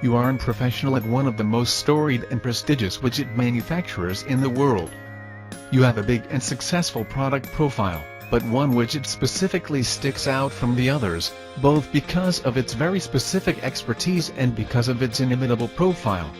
You are a professional at one of the most storied and prestigious widget manufacturers in the world. You have a big and successful product profile, but one widget specifically sticks out from the others, both because of its very specific expertise and because of its inimitable profile.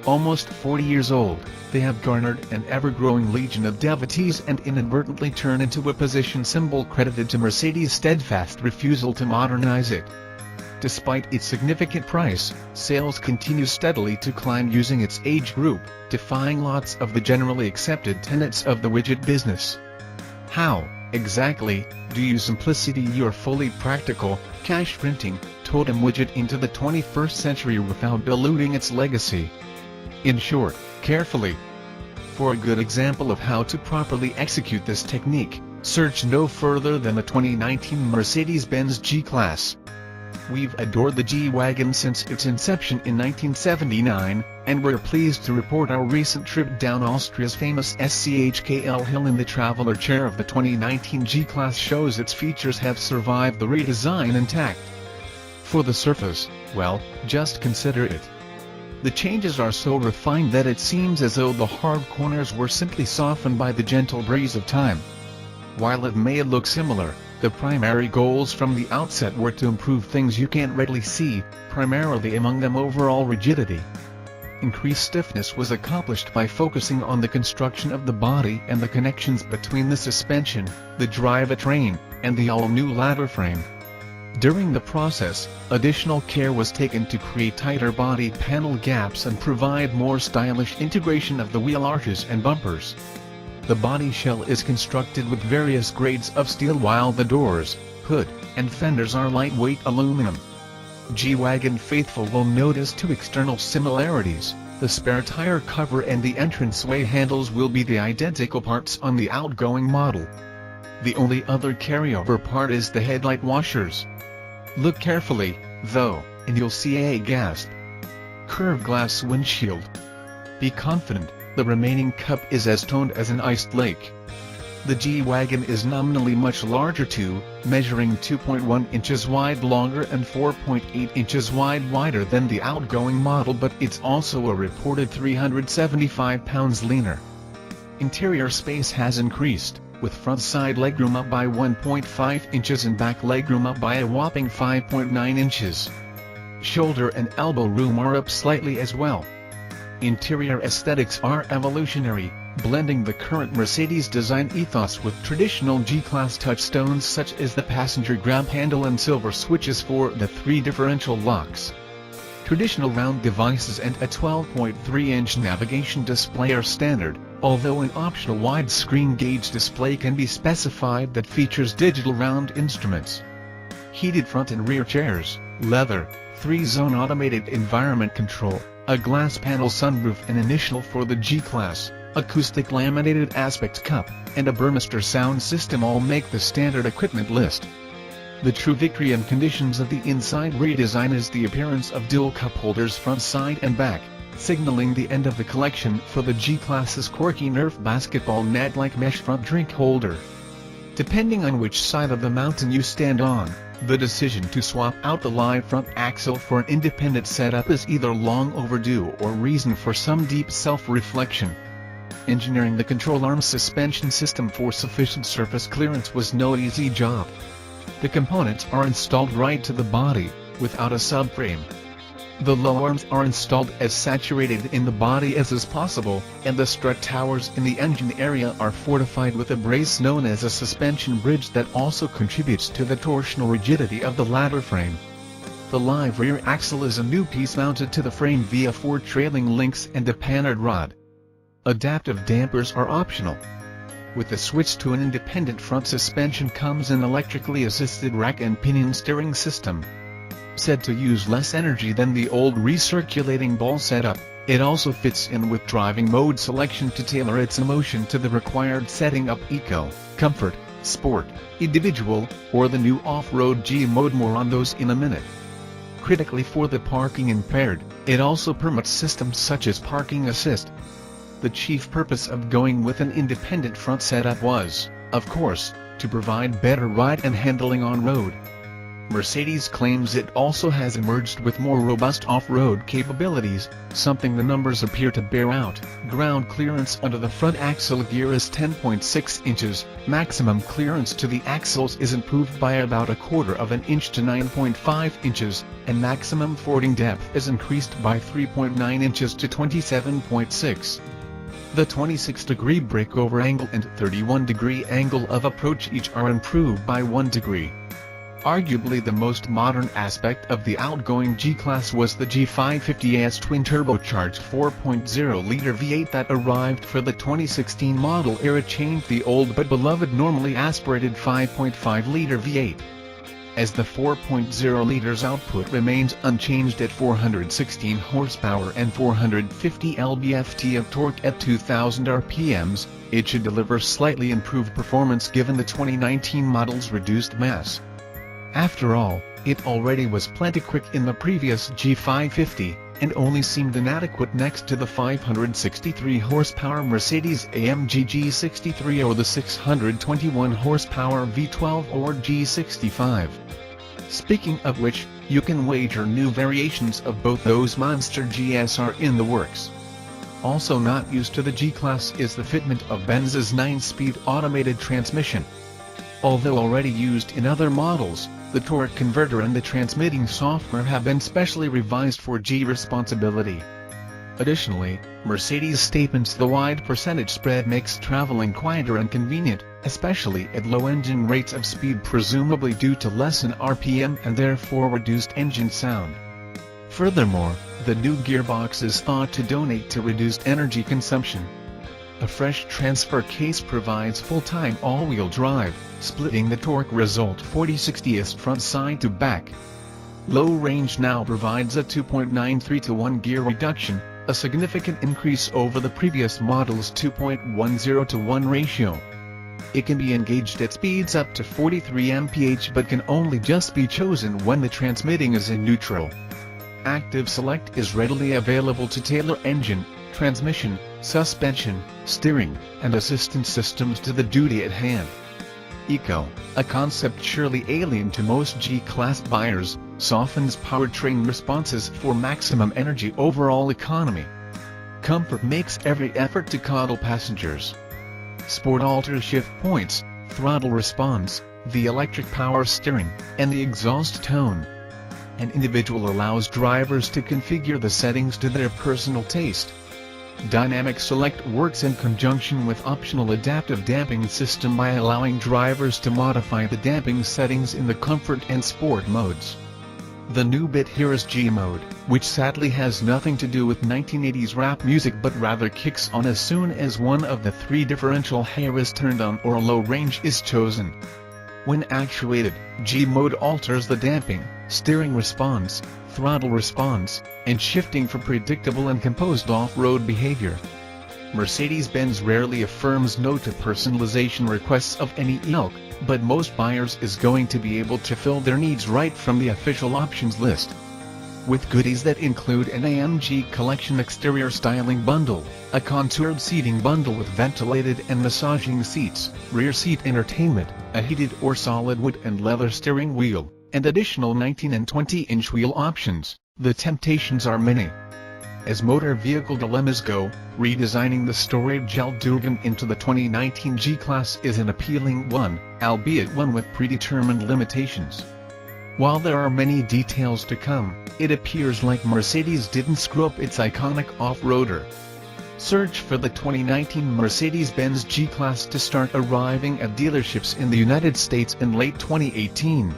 Almost 40 years old, they have garnered an ever-growing legion of devotees and inadvertently turned into a position symbol credited to Mercedes' steadfast refusal to modernize it. Despite its significant price, sales continue steadily to climb using its age group, defying lots of the generally accepted tenets of the widget business. How, exactly, do you simplicity your fully practical, cash-printing, totem widget into the 21st century without diluting its legacy? In short, carefully. For a good example of how to properly execute this technique, search no further than the 2019 Mercedes-Benz G-class. We've adored the G-wagon since its inception in 1979, and we're pleased to report our recent trip down Austria's famous SCHKL hill in the traveler chair of the 2019 G-class shows its features have survived the redesign intact. For the surface, well, just consider it. The changes are so refined that it seems as though the hard corners were simply softened by the gentle breeze of time. While it may look similar, the primary goals from the outset were to improve things you can't readily see, primarily among them overall rigidity. Increased stiffness was accomplished by focusing on the construction of the body and the connections between the suspension, the drivetrain, and the all-new ladder frame. During the process, additional care was taken to create tighter body panel gaps and provide more stylish integration of the wheel arches and bumpers. The body shell is constructed with various grades of steel while the doors, hood, and fenders are lightweight aluminum. G-wagon faithful will notice two external similarities: the spare tire cover and the entranceway handles will be the identical parts on the outgoing model. The only other carryover part is the headlight washers. Look carefully, though, and you'll see a gasp. Curved glass windshield. Be confident, the remaining cup is as toned as an iced lake. The G-wagon is nominally much larger too, measuring 2.1 inches wide longer and 4.8 inches wide wider than the outgoing model, but it's also a reported 375 pounds leaner. Interior space has increased, with front side legroom up by 1.5 inches and back legroom up by a whopping 5.9 inches. Shoulder and elbow room are up slightly as well. Interior aesthetics are evolutionary, blending the current Mercedes design ethos with traditional G-class touchstones such as the passenger grab handle and silver switches for the 3 differential locks. Traditional round devices and a 12.3-inch navigation display are standard, although an optional widescreen gauge display can be specified that features digital round instruments. Heated front and rear chairs, leather, 3-zone automated environment control, a glass panel sunroof, an initial for the G-class, acoustic laminated aspect cup, and a Burmester sound system all make the standard equipment list. The true victory in conditions of the inside redesign is the appearance of dual cup holders front side and back, signaling the end of the collection for the G-class's quirky Nerf basketball net-like mesh front drink holder. Depending on which side of the mountain you stand on, the decision to swap out the live front axle for an independent setup is either long overdue or reason for some deep self-reflection. Engineering the control arm suspension system for sufficient surface clearance was no easy job. The components are installed right to the body, without a subframe. The low arms are installed as saturated in the body as is possible, and the strut towers in the engine area are fortified with a brace known as a suspension bridge that also contributes to the torsional rigidity of the ladder frame. The live rear axle is a new piece mounted to the frame via 4 trailing links and a panhard rod. Adaptive dampers are optional. With the switch to an independent front suspension comes an electrically assisted rack and pinion steering system. Said to use less energy than the old recirculating ball setup, it also fits in with driving mode selection to tailor its motion to the required setting up: Eco, Comfort, Sport, Individual, or the new Off-Road G mode. More on those in a minute. Critically for the parking impaired, it also permits systems such as Parking Assist. The chief purpose of going with an independent front setup was, of course, to provide better ride and handling on road. Mercedes claims it also has emerged with more robust off-road capabilities, something the numbers appear to bear out. Ground clearance under the front axle gear is 10.6 inches, maximum clearance to the axles is improved by about 1/4 of an inch to 9.5 inches, and maximum fording depth is increased by 3.9 inches to 27.6. The 26-degree breakover angle and 31-degree angle of approach each are improved by 1 degree. Arguably the most modern aspect of the outgoing G-Class was the G550S twin-turbocharged 4.0-liter V8 that arrived for the 2016 model era, changed the old but beloved normally aspirated 5.5-liter V8. As the 4.0-liter's output remains unchanged at 416 horsepower and 450 lb-ft of torque at 2000 rpms, it should deliver slightly improved performance given the 2019 model's reduced mass. After all, it already was plenty quick in the previous G550, and only seemed inadequate next to the 563 horsepower Mercedes-AMG G63 or the 621 horsepower V12 or G65. Speaking of which, you can wager new variations of both those monster GS are in the works. Also not used to the G-Class is the fitment of Benz's 9-speed automated transmission. Although already used in other models, the torque converter and the transmitting software have been specially revised for G responsibility. Additionally, Mercedes statements the wide percentage spread makes traveling quieter and convenient, especially at low engine rates of speed, presumably due to less in RPM and therefore reduced engine sound. Furthermore, the new gearbox is thought to donate to reduced energy consumption. A fresh transfer case provides full-time all-wheel drive, splitting the torque result 40/60 front side to back. Low range now provides a 2.93 to 1 gear reduction, a significant increase over the previous model's 2.10 to 1 ratio. It can be engaged at speeds up to 43 mph but can only just be chosen when the transmitting is in neutral. Active Select is readily available to tailor engine, transmission, suspension, steering, and assistance systems to the duty at hand. Eco, a concept surely alien to most G-Class buyers, softens powertrain responses for maximum energy overall economy. Comfort makes every effort to coddle passengers. Sport alters shift points, throttle response, the electric power steering, and the exhaust tone. An individual allows drivers to configure the settings to their personal taste. Dynamic Select works in conjunction with optional adaptive damping system by allowing drivers to modify the damping settings in the comfort and sport modes. The new bit here is G mode, which sadly has nothing to do with 1980s rap music but rather kicks on as soon as one of the 3 differential hair is turned on or a low range is chosen. When actuated, G mode alters the damping, steering response, throttle response, and shifting for predictable and composed off-road behavior. Mercedes-Benz rarely affirms no to personalization requests of any ilk, but most buyers is going to be able to fill their needs right from the official options list. With goodies that include an AMG Collection exterior styling bundle, a contoured seating bundle with ventilated and massaging seats, rear seat entertainment, a heated or solid wood and leather steering wheel, and additional 19 and 20-inch wheel options, the temptations are many. As motor vehicle dilemmas go, redesigning the storied Geländewagen into the 2019 G-Class is an appealing one, albeit one with predetermined limitations. While there are many details to come, it appears like Mercedes didn't screw up its iconic off-roader. Search for the 2019 Mercedes-Benz G-Class to start arriving at dealerships in the United States in late 2018.